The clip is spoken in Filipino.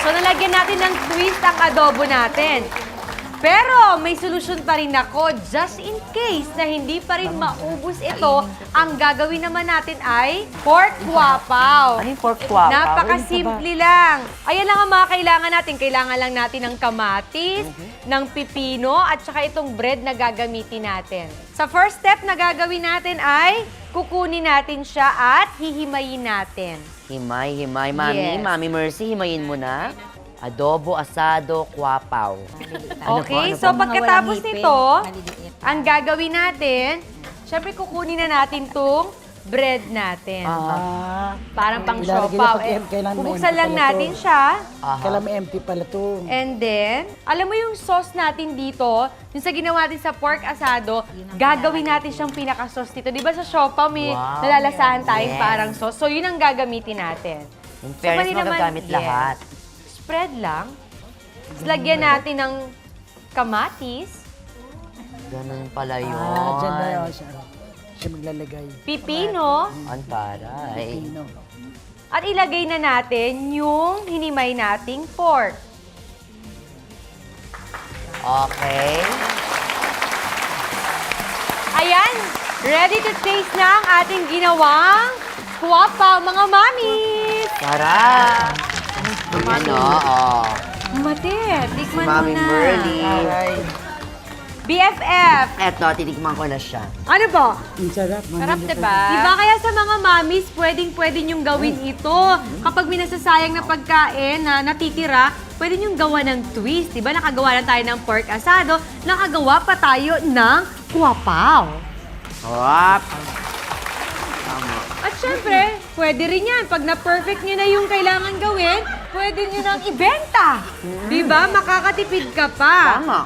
So, nalagyan natin ng twist ang adobo natin. Pero may solusyon pa rin ako, just in case na hindi pa rin maubos ito, ang gagawin naman natin ay pork guapaw. Ano yung pork guapaw? Napakasimple lang. Ayan lang ang mga kailangan natin. Kailangan lang natin ng kamatis, ng pipino, at saka itong bread na gagamitin natin. Sa first step na gagawin natin ay kukunin natin siya at hihimayin natin. Himay. Mami, Yes. Mami Mercy, himayin mo na. Adobo, asado, guapaw. Okay, so pagkatapos nito, ang gagawin natin, syempre kukunin na natin itong bread natin. Parang pang Ilalagay siopaw. na pag- kailangan Bubuksan ma-empty lang pala natin to. siya. Kailangan may empty pala to. And then, alam mo yung sauce natin dito, yung sa ginawa natin sa pork asado, gagawin natin siyang pinaka-sauce dito. Di ba sa siopaw may Wow. nalalasahan tayong Yes. parang sauce? So, yun ang gagamitin natin. In fairness, pwede naman- magagamit yes. lahat. Spread lang. Tapos lagyan natin ng kamatis, Ganun pala yun. Dyan na yun siya. Siya maglalagay. pipino, Ang taray. Pino. at ilagay na natin yung hinimay nating pork. Okay. Ayan, ready to taste na ang ating ginawang guapaw, mga mamis! Sarap. Ano, oh. Matit, tikman mo Mami na. Merly. BFF, Eto, titikman ko na siya. ano po? Ang sarap. Sarap, diba? Diba kaya sa mga mamis, pwedeng-pwede niyong gawin ito. Kapag may nasasayang na pagkain na natitira, pwede niyong gawa ng twist. Diba? Nakagawa na tayo ng pork asado, nakagawa pa tayo ng guapaw. Sarap. At syempre, pwede rin yan. Pag na-perfect niyo na yung kailangan gawin, pwede niyo nang ibenta. Diba? Makakatipid ka pa. Tama.